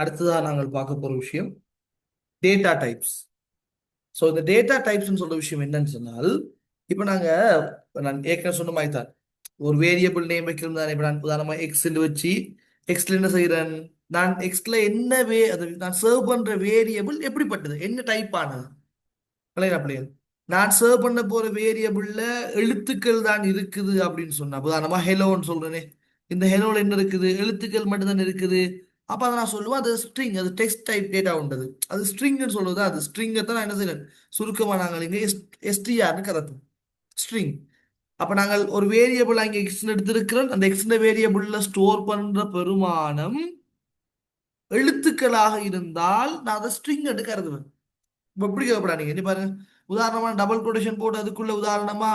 அடுத்ததாக நாங்கள் பார்க்க போற விஷயம் டேட்டா டைப்ஸ். ஸோ இந்த டேட்டா டைப்ஸ்னு சொல்ற விஷயம் என்னன்னு சொன்னால், இப்போ நான் ஏற்கனவே சொன்ன மாதிரி தான் ஒரு வேரியபிள் நேம் வைக்கிறது தானே. இப்போ நான் உதாரணமாக எக்ஸ்ன்னு வச்சு எக்ஸ்ல என்ன செய்கிறேன், நான் எக்ஸ்ல என்ன அது நான் சர்வ் பண்ற வேரியபிள் எப்படிப்பட்டது, என்ன டைப் ஆனது பிள்ளைகள். நான் சர்வ் பண்ண போற வேரியபிள்ல எழுத்துக்கள் தான் இருக்குது அப்படின்னு சொன்னா, உதாரணமா ஹெலோன்னு சொல்றேனே, இந்த ஹெலோல என்ன இருக்குது, எழுத்துக்கள் மட்டும் தான் இருக்குது. அப்ப அதை நான் சொல்லுவேன் அது ஸ்ட்ரிங், அது டெக்ஸ்ட் டைப் டேட்டா உண்டது, அது ஸ்ட்ரிங்னு சொல்றது. அது ஸ்ட்ரிங்கை தான் நான் என்ன செய்யறேன், சுருக்கமா நாங்கள் இங்க எஸ்டிஆர்னு கதப்போம், ஸ்ட்ரிங். அப்ப நாங்கள் ஒரு வேரியபிள் அங்கே எக்ஸ் எடுத்திருக்கிறோம், அந்த எக்ஸ் வேரியபிள்ல ஸ்டோர் பண்ற பெருமானம் எழுத்துக்களாக இருந்தால் நான் அதை ஸ்ட்ரிங் என்று கருதுவேன். இப்ப எப்படி கேட்கப்படாதீங்க, நீ பாருங்க. உதாரணமா டபுள் கொட்டேஷன் போட்டு அதுக்குள்ள உதாரணமா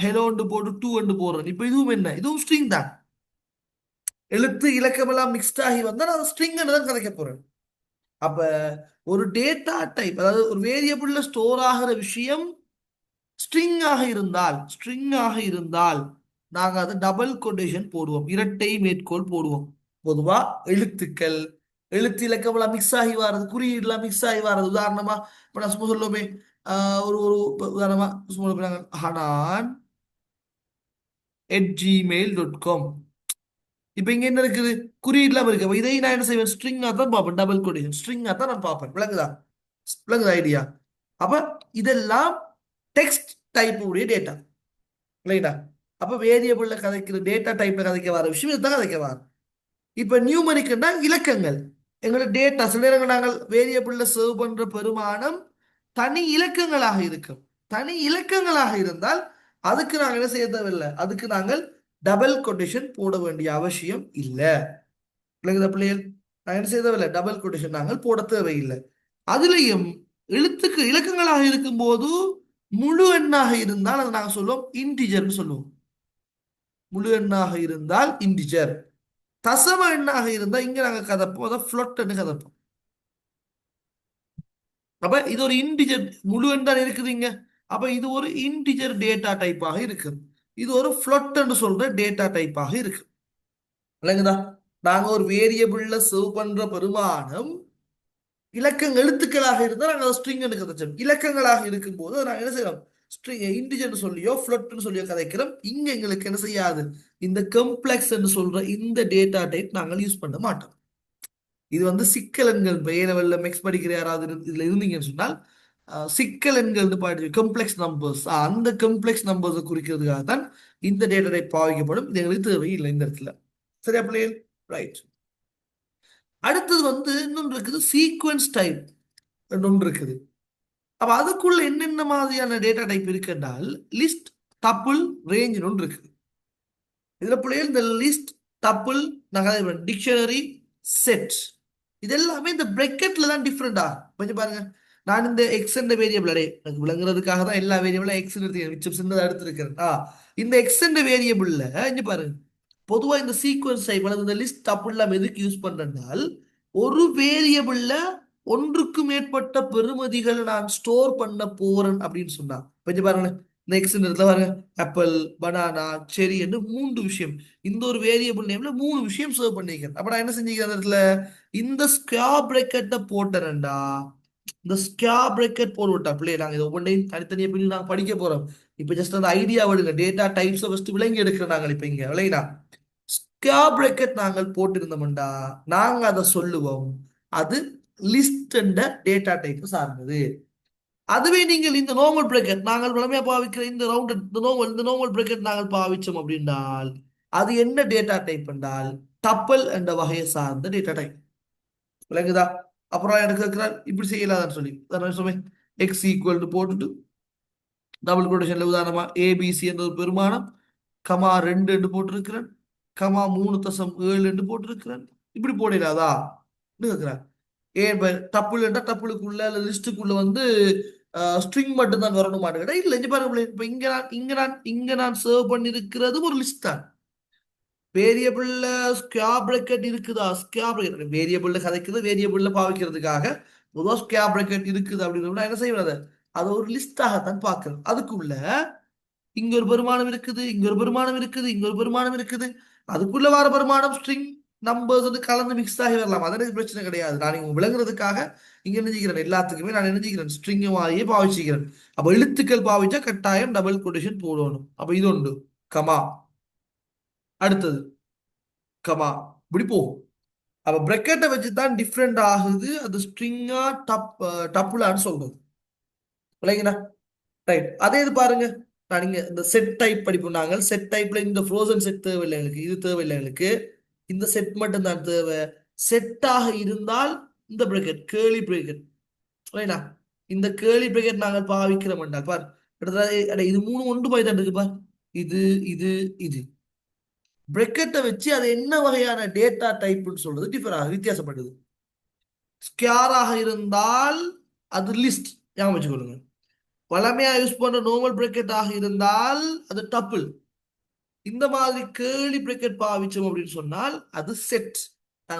ஹெலோண்டு போட்டு டூ என்று போடுறேன். இப்ப இதுவும் என்ன, இதுவும் ஸ்ட்ரிங் தான். எழுத்து இலக்கம் எல்லாம் மிக்ஸ்ட் ஆகி வந்தா நான் ஸ்ட்ரிங் தான் கதைக்க போறேன். அப்ப ஒரு டேட்டா டைப், அதாவது ஒரு வேரியபிள்ல ஸ்டோர் ஆகிற விஷயம் ஸ்ட்ரிங் ஆக இருந்தால் நாங்க அது டபுள் கொட்டேஷன் போடுவோம், இரட்டை மேற்கோள் போடுவோம். பொதுவா எழுத்துக்கள், எழுத்து இலக்கம்லாம் மிக்ஸ் ஆகி வர்றது, குறியீடுலாம் மிக்ஸ் ஆகி வர்றது. உதாரணமா இப்ப நான் சும்மா சொல்லுவோமே, ஒரு ஒரு உதாரணமா சும்மா சொல்றாங்க, ஹனான் @gmail.com. இப்ப இங்க என்ன இருக்குது, குறியீடுலாம் இருக்கு. அப்ப இதை நான் என்ன செய்வேன், ஸ்ட்ரிங்கா தான் பார்ப்பேன், டபுள் கொட்டேஷன் ஸ்ட்ரிங்கா தான் நான் பார்ப்பேன். விளங்குதா? விளங்குதா ஐடியா? அப்ப இதெல்லாம் டெக்ஸ்ட் டைப் உடைய டேட்டா, ரைட்டா? அப்ப வேரியபிள்ல கதைக்கிற டேட்டா டைப்ல கதைக்க வர விஷயம் இதுதான் கதைக்க வர. இப்ப நியூமரிக்னா இலக்கங்கள். எங்களோட டேட்டா சில நேரங்கள் நாங்கள் வேரியபிள்ல சர்வ் பண்ற பெருமானம் தனி இலக்கங்களாக இருக்கும். தனி இலக்கங்களாக இருந்தால் அதுக்கு நாங்கள் என்ன செய்ய தேவையில்லை, அதுக்கு நாங்கள் டபுள் கொட்டேஷன் போட வேண்டிய அவசியம் இல்லை. பிள்ளைகள், நாங்கள் என்ன செய்ய தேவையில்லை, டபுள் கொட்டேஷன் நாங்கள் போட தேவையில்லை. அதுலயும் எழுத்துக்கு இலக்கங்களாக இருக்கும் போது முழு எண்ணாக இருந்தால் அதை நாங்கள் சொல்லுவோம் இன்டிஜர்னு சொல்லுவோம். முழு எண்ணாக இருந்தால் இன்டிஜர். தசம எண்ணாக இருந்தால் இங்க நாங்க கதைப்போம், அதை ஃப்ளொட்னு கதைப்போம். அப்ப இது ஒரு இன்டிஜர், முழு எண் தான் இருக்குது இங்க. அப்ப இது ஒரு இன்டிஜர் டேட்டா டைப்பாக இருக்கு. இது ஒரு ஃப்ளொட்னு சொல்ற டேட்டா டைப்பாக இருக்கு. விளங்குதா? நாங்க ஒரு வேரியபிள்ல சர்வ் பண்ற பெருமானம் இலக்கங்கள் எழுத்துக்களாக இருந்தால் நாங்கள் ஸ்ட்ரிங் கதைச்சோம். இலக்கங்களாக இருக்கும்போது நாங்கள் என்ன செய்யறோம், ஸ்ட்ரிங் இன்டிஜர்னு சொல்லியோ ஃப்ளொட்னு சொல்லியோ கதைக்கிறோம். இங்க எங்களுக்கு என்ன செய்யாது, இந்த கம்ப்ளெக்ஸ் என்று சொல்ற இந்த டேட்டா டைப் நாங்கள் யூஸ் பண்ண மாட்டோம். இது சிக்கல் எண்கள். ஏ லெவல்ல மேக்ஸ் படிக்கிற யாராவது இதுல இருந்தீங்கன்னு சொன்னால், சிக்கல் எண்கள் பாட்டு கம்ப்ளெக்ஸ் நம்பர்ஸ், அந்த கம்ப்ளெக்ஸ் நம்பர்ஸை குறிக்கிறதுக்காக தான் இந்த டேட்டா டைப் பாவிக்கப்படும். இது எங்களுக்கு தேவையில்லை இந்த இடத்துல. சரியா பிள்ளைகள்? ரைட். அடுத்தது இன்னொன்று இருக்குது, சீக்வன்ஸ் டைப் ஒன்று இருக்குது. அப்ப அதுக்குள்ள என்னென்ன மாதிரியான டேட்டா டைப் இருக்கு என்றால், லிஸ்ட், டப்புள், ரேஞ்ச் ஒன்று இருக்குது. இதுல பிள்ளைகள் இந்த லிஸ்ட், டப்புள், டிக்ஷனரி, செட், இது எல்லாமே இந்த பிரெக்கெட்ல தான் டிஃப்ரெண்டா. கொஞ்சம் பாருங்க, நான் இந்த எக்ஸ் என்ற வேரியபிள் அடே எனக்கு விளங்குறதுக்காக தான் எல்லா வேரியபிளும் எக்ஸ் மிச்சம் சின்னதாக எடுத்திருக்கிறேன். இந்த எக்ஸ் என்ற வேரியபிள்ல இங்க பாருங்க, பொதுவா இந்த சீக்வன்ஸ் டைப் அல்லது இந்த லிஸ்ட் டப்புள் எதுக்கு யூஸ் பண்றேன்னால், ஒரு வேரியபிள்ல ஒன்றுக்கு மேற்பட்ட பெறுமதிகள் நான் ஸ்டோர் பண்ண போறேன் அப்படின்னு சொன்னா. கொஞ்சம் பாருங்க, இந்த எக்ஸ் இடத்துல பாருங்க, ஆப்பிள், பனானா, செரி என்று மூன்று விஷயம், இந்த ஒரு வேரியபிள் நேம்ல மூணு விஷயம் சர்வ் பண்ணிக்கிறேன். அப்ப நான் என்ன செஞ்சுக்கிறேன் அந்த இடத்துல, இந்த ஸ்கொயர் பிரேக்கெட்டை போட்டுறேன்டா. இந்த ஸ்கொயர் பிரேக்கெட் போட்டு பிள்ளைய நாங்க இதை ஒவ்வொன்றையும் தனித்தனியா பிள்ளை நாங்க படிக்க போறோம். இப்ப ஜஸ்ட் அந்த ஐடியா விடுங்க, டேட்டா டைப்ஸ் ஃபர்ஸ்ட் விளங்கி எடுக்கிறோம் நாங்கள். இப்ப இங்க விளையினா ஸ்கொயர் பிரேக்கெட் நாங்கள் போட்டிருந்தோம்டா, நாங்க அதை சொல்லுவோம் அது லிஸ்ட் என்ற டேட்டா டைப் சார்ந்தது. அதுவே நீங்கள் இந்த நார்மல் பிரேக்கெட் நாங்கள் வழமையா பாவிக்கிற இந்த ரவுண்ட், இந்த நார்மல் பிரேக்கெட் நாங்கள் பாவிச்சோம் அப்படின்னால் அது என்ன டேட்டா டைப் என்றால் டப்பல் என்ற வகையை சார்ந்த டேட்டா டைப். விளங்குதா? அப்புறம் எனக்கு இருக்கிறார் இப்படி செய்யலாதான்னு சொல்லி சொன்னேன், எக்ஸ் ஈக்குவல் போட்டுட்டு டபுள் கொட்டேஷன்ல உதாரணமா ஏபிசி என்ற ஒரு பெருமானம், கமா 2 என்று போட்டிருக்கிறேன், கமா 3.7 என்று போட்டிருக்கிறேன். இப்படி போடலாதா கேட்கிறேன். ஏன் டப்புள் என்றா டப்புளுக்குள்ள அல்லது லிஸ்டுக்குள்ள ஸ்ட்ரிங் மட்டும் தான் வரணும் மாட்டேங்கிட்ட இல்ல. இங்க பாருங்க, இப்ப இங்க நான் சர்வ் பண்ணிருக்கிறது ஒரு லிஸ்ட் தான். வேரியபிள்ல ஸ்கொயர் பிராக்கெட் இருக்குதா, ஸ்கொயர் பிராக்கெட் வேரியபிள்ல கதைக்கிறது, வேரியபிள்ல பாவிக்கிறதுக்காக பொதுவா ஸ்கொயர் பிராக்கெட் இருக்குது அப்படின்னு என்ன செய்வது, அதை ஒரு லிஸ்டாகத்தான் பார்க்கணும். அதுக்குள்ள இங்க ஒரு பெருமானம் இருக்குது, இங்க ஒரு பெருமானம் இருக்குது, இங்க ஒரு பெருமானம் இருக்குது. அதுக்குள்ள வர பெருமானம் ஸ்ட்ரிங், நம்பர்ஸ் வந்து கலந்து மிக்ஸ் ஆகி வரலாம். அது எனக்கு பிரச்சனை கிடையாது. நான் இங்க விளங்குறதுக்காக இங்க என்ன செய்கிறேன், எல்லாத்துக்குமே நான் என்ன செய்கிறேன், ஸ்ட்ரிங் மாதிரியே பாவிச்சுக்கிறேன். அப்ப எழுத்துக்கள் பாவிச்சா கட்டாயம் டபுள் கொட்டேஷன் போடணும். அப்ப இது உண்டு, கமா, அடுத்தது கமா, இப்படி போகும். அப்ப பிரக்கெட்டை வச்சு தான் டிஃப்ரெண்ட் ஆகுது அது ஸ்ட்ரிங்கா டப்புலான்னு சொல்றது. இல்லைங்களா? ரைட். அதே இது பாருங்க, நான் இங்க இந்த செட் டைப் படிப்போம் நாங்கள். செட் டைப்ல இந்த ஃப்ரோசன் செட் தேவையில்லை எங்களுக்கு, இது தேவையில்லை எங்களுக்கு, இந்த செட் மட்டும் தான் தேவை. செட்டாக இருந்தால் இந்த பிரேக்கெட் கேர்லி பிரேக்கெட், ரைட்டா? இந்த கேர்லி பிரேக்கெட் நாங்கள் பாவிக்கிறோம் என்றால் பார், கிட்டத்தட்ட இது மூணு ஒன்று போய் தான் இருக்கு பார். இது இது இது பிரேக்கெட்டை வச்சு அது என்ன வகையான டேட்டா டைப்னு சொல்றது டிஃபர் ஆகுது, வித்தியாசப்படுது. ஸ்கேராக இருந்தால் அது லிஸ்ட், ஞாபகம் வச்சுக்கொள்ளுங்க. வளமையா யூஸ் பண்ற நார்மல் பிரேக்கெட் ஆக இருந்தால் அது டப்புள். இந்த மாதிரி கேர்லி பிரேக்கெட் பாவிச்சோம் அப்படின்னு சொன்னால் அது செட்.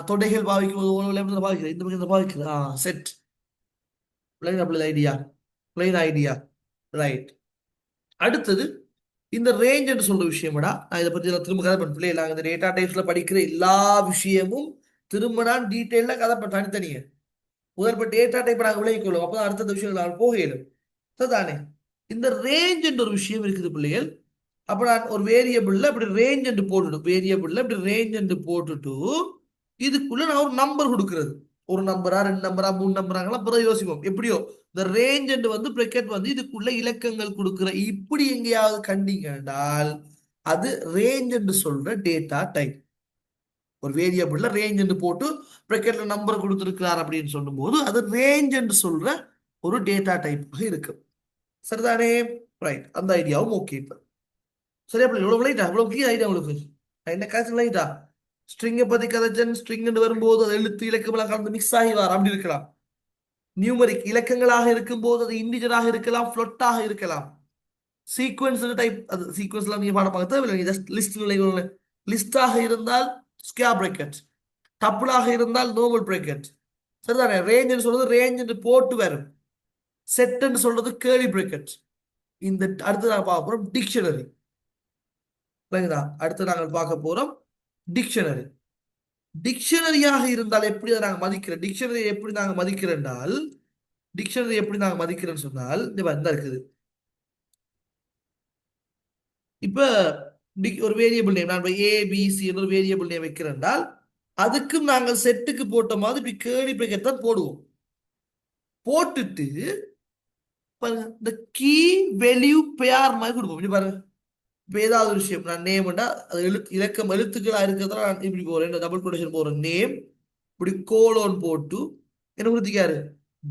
தொடைகள் பாவிக்கும் போது பாவிக்கிறேன், இந்த பக்கம் பாவிக்கிறேன், set. Plain idea, plain idea. Right. அடுத்தது இந்த ரேஞ்ச் என்று சொல்ற விஷயம்டா, நான் இதை பத்தி திரும்ப கதை பண்ண பிள்ளைல இந்த டேட்டா டைப்ஸ்ல படிக்கிற எல்லா விஷயமும் திரும்ப நான் டீட்டெயில கதை பண்ண தனித்தனியே முதல் டேட்டா டைப் நாங்கள் விளைவிக்கொள்ளும். அப்பதான் அடுத்த விஷயங்கள் நான் போக இயலும். தானே? இந்த ரேஞ்ச் என்ற ஒரு விஷயம் இருக்குது பிள்ளைகள். அப்ப நான் ஒரு வேரியபிள்ல இப்படி ரேஞ்ச் என்று போட்டுட்டு, வேரியபிள்ல இப்படி ரேஞ்ச் என்று போட்டுட்டு இதுக்குள்ள நான் ஒரு நம்பர் கொடுக்கிறது. ஒரு நம்பரா, ரெண்டு நம்பரா, மூணு நம்பராங்களாம் பிறகு யோசிப்போம். எப்படியோ இந்த ரேஞ்ச் என்று வந்து பிரக்கெட் வந்து இதுக்குள்ள இலக்கங்கள் கொடுக்கிற இப்படி எங்கேயாவது கண்டீங்க என்றால் அது ரேஞ்ச் என்று சொல்ற டேட்டா டைப். ஒரு வேரியபிள்ல ரேஞ்ச் என்று போட்டு பிரக்கெட்ல நம்பர் கொடுத்திருக்கிறார் அப்படின்னு சொல்லும்போது அது ரேஞ்ச் என்று சொல்ற ஒரு டேட்டா டைப்பாக இருக்கு. சரிதானே? ரைட். அந்த ஐடியாவும் ஓகே. இப்ப சரியா பிள்ளை? இவ்வளவு லைட்டா, இவ்வளவு கிளியர் ஐடியா உங்களுக்கு? நான் என்ன காசு லைட்டா ஸ்ட்ரிங்கை பத்தி கதைச்சன். ஸ்ட்ரிங் வரும்போது அது எழுத்து இலக்கமெல்லாம் கலந்து மிக்ஸ் ஆகி வர அப்படி இருக்கலாம். நியூமரிக் இலக்கங்களாக இருக்கும் போது அது இண்டிஜராக இருக்கலாம், ஃப்ளொட்டாக இருக்கலாம். சீக்வன்ஸ் டைப், அது சீக்வன்ஸ்லாம் நீங்க பாடம் பார்க்க தேவையில்லை, ஜஸ்ட் லிஸ்ட் நிலைகள். லிஸ்டாக இருந்தால் ஸ்கேர் பிரேக்கெட், டப்புளாக இருந்தால் நோமல் பிரேக்கெட். சரிதானே? ரேஞ்ச் சொல்றது ரேஞ்ச் போட்டு வரும். செட்னு சொல்றது கேர்லி பிரேக்கெட். இந்த அடுத்து நாங்கள் பார்க்க போறோம் டிக்ஷனரி. அடுத்து நாங்கள் பார்க்க போறோம் டிக்ஷனரி. டிக்ஷனரியாக இருந்தால் எப்படி அதை நாங்கள் மதிக்கிறோம்? டிக்ஷனரி எப்படி நாங்கள் மதிக்கிறோம் என்றால், டிக்ஷனரி எப்படி நாங்கள் மதிக்கிறோம்னு சொன்னால் இந்த இருக்குது. இப்ப ஒரு வேரியபிள் நேம் நான் ஏபிசி ஒரு வேரியபிள் நேம் வைக்கிறேன் என்றால் அதுக்கும் நாங்கள் செட்டுக்கு போட்ட மாதிரி இப்படி கேர்லி பிரேக்கெட் தான் போடுவோம். போட்டுட்டு பாருங்க இந்த கீ வேல்யூ பேர் மாதிரி கொடுப்போம். இப்படி பாருங்க, இப்போ ஏதாவது ஒரு விஷயம் நான் நேம்னா அது இலக்கம் எழுத்துக்களா இருக்கிறதா நான் இப்படி போறேன், டபுள் கொட்டேஷன் போறேன், நேம் இப்படி கோலோன் போட்டு என்ன கொடுத்திருக்காரு,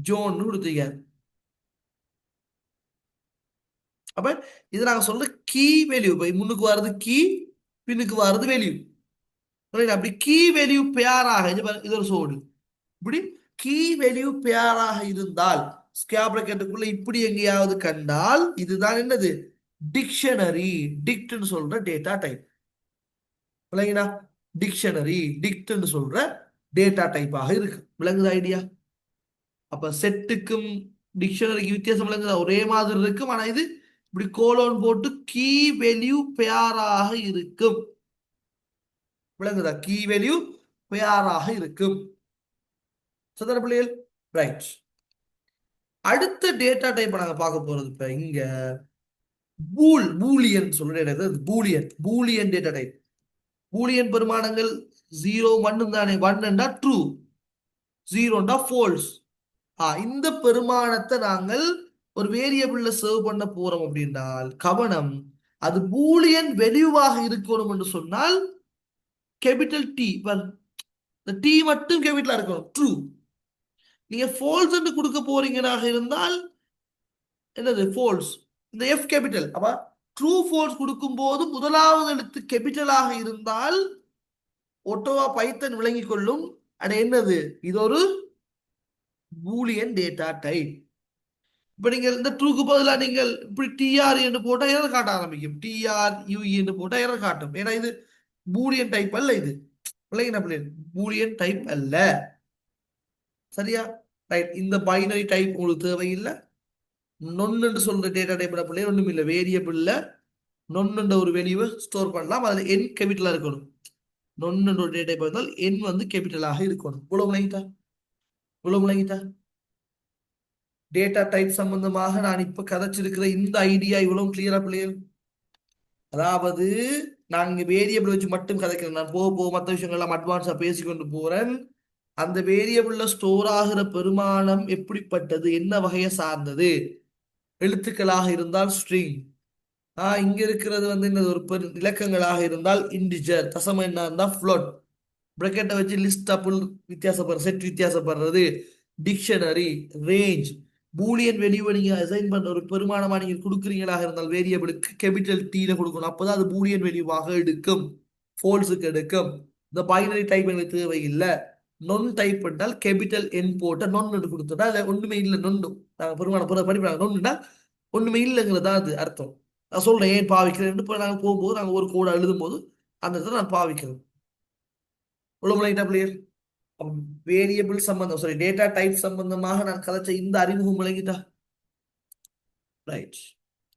ஜோன் கொடுத்திருக்காரு. அப்ப இது நாங்க சொல்ற கீ வேல்யூ. முன்னுக்கு வர்றது கீ, பின்னுக்கு வர்றது வேல்யூ. அப்படி கீ வேல்யூ பேராக இது ஒரு சோடு. இப்படி கீ வேல்யூ பேராக இருந்தால் ஸ்கொயர் பிராக்கெட்டுக்குள்ள இப்படி எங்கேயாவது கண்டால் இதுதான் என்னது, டிக்ஷனரி. டிக்ட்னு சொல்ற டேட்டா டைப். விளங்கினா? டிக்ஷனரி டிக்ட்னு சொல்ற டேட்டா டைப்பாக இருக்கு. விளங்குது ஐடியா? அப்ப செட்டுக்கும் டிக்ஷனரிக்கு வித்தியாசம் விளங்குதா? ஒரே மாதிரி இருக்கும், ஆனா இது இப்படி கோலோன் போட்டு கீ வேல்யூ பேராக இருக்கும். விளங்குதா? கீ வேல்யூ பேராக இருக்கும். சதுர பிள்ளைகள். ரைட். அடுத்த டேட்டா டைப் நாங்க பார்க்க போறது இப்ப இங்க பூலியன் சொல்ற Boolean. Boolean data type. Boolean பெருமானங்கள் 0 1 தானே. 1 ட்ரூ, 0 ஃபால்ஸ். இந்த பெருமானத்தை நாங்கள் ஒரு வேரியபிள்ல சர்வ் பண்ண போறோம் அப்படின்றால் கவனம், அது பூலியன் வெளிவாக இருக்கணும் என்று சொன்னால் கேபிட்டல் டி, டி மட்டும் கேபிட்டலா இருக்கணும், ட்ரூ. நீங்க ஃபால்ஸ் என்று கொடுக்க போறீங்கனாக இருந்தால் என்னது ஃபால்ஸ், இந்த எஃப் கேபிட்டல். அப்ப ட்ரூ ஃபால்ஸ் கொடுக்கும் போது முதலாவது எழுத்து கேபிட்டலாக இருந்தால் ஒட்டோவா பைத்தன் விளங்கிக் கொள்ளும் அட என்னது இது ஒரு பூலியன் டேட்டா டைப். இப்ப நீங்க இந்த ட்ரூக்கு பதிலாக நீங்கள் இப்படி டிஆர் என்று போட்டா எரர் காட்ட ஆரம்பிக்கும். டிஆர் யூஇ என்று போட்டா எரர் காட்டும். ஏன்னா இது பூலியன் டைப் அல்ல. இது விளங்கின பிள்ளைகள், பூலியன் டைப் அல்ல. சரியா? ரைட். இந்த பைனரி டைப் உங்களுக்கு தேவையில்லை. நொன்னு சொல்ற டேட்டா டைப் பிள்ளை ஒண்ணும் இல்லை. வேரியபிள்ல நொன்னுன்ற ஒரு வேல்யூவை ஸ்டோர் பண்ணலாம், அதுல என் கேபிட்டலா இருக்கணும். நொன்னு ஒரு டேட்டா டைப் இருந்தால் என் வந்து கேபிட்டலாக இருக்கணும். இவ்வளவு விளங்கிட்டா? இவ்வளவு விளங்கிட்டா? டேட்டா டைப் சம்பந்தமாக நான் இப்ப கதைச்சிருக்கிற இந்த ஐடியா இவ்வளவு கிளியரா பிள்ளைகள்? அதாவது நான் இங்க வேரியபிள் வச்சு மட்டும் கதைக்கிறேன். நான் போக போக மற்ற விஷயங்கள் எல்லாம் அட்வான்ஸா பேசிக்கொண்டு போறேன். அந்த வேரியபிள்ல ஸ்டோர் ஆகிற பெருமானம் எப்படிப்பட்டது, என்ன வகையை சார்ந்தது? எழுத்துக்களாக இருந்தால் ஸ்ட்ரிங். இங்க இருக்கிறது வந்து இந்த ஒரு இலக்கங்களாக இருந்தால் இன்டிஜர். தசம என்ன இருந்தால் ஃப்ளோட். பிரக்கெட்டை வச்சு லிஸ்ட் அப்புள் வித்தியாசப்படுற செட் வித்தியாசப்படுறது. டிக்ஷனரி, ரேஞ்ச், பூலியன் வெளியே நீங்க அசைன் பண்ற ஒரு பெருமானமா நீங்க கொடுக்குறீங்களாக இருந்தால் வேரியபிளுக்கு கேபிட்டல் டீல கொடுக்கணும். அப்பதான் அது பூலியன் வெளிவாக எடுக்கும், ஃபோல்ஸுக்கு எடுக்கும். இந்த பைனரி டைப் எங்களுக்கு தேவையில்லை. நொன் டைப் பண்ணால் கேபிட்டல் என் போட்ட நொன் கொடுத்துட்டா அதுல ஒண்ணுமே இல்லை. நொண்டு நாங்க பெருமானம் படிப்பாங்க. நொன்னுனா ஒண்ணுமே இல்லைங்கிறது தான் அது அர்த்தம். நான் சொல்றேன் ஏன் பாவிக்கிறேன். இப்போ நாங்க போகும்போது நாங்க ஒரு கோடை எழுதும் போது அந்த இடத்துல நான் பாவிக்கிறேன். பிள்ளையர் வேரியபிள் சம்பந்தம், சாரி டேட்டா டைப் சம்பந்தமாக நான் கதைச்ச இந்த அறிமுகம் விளங்கிட்டா? ரைட்.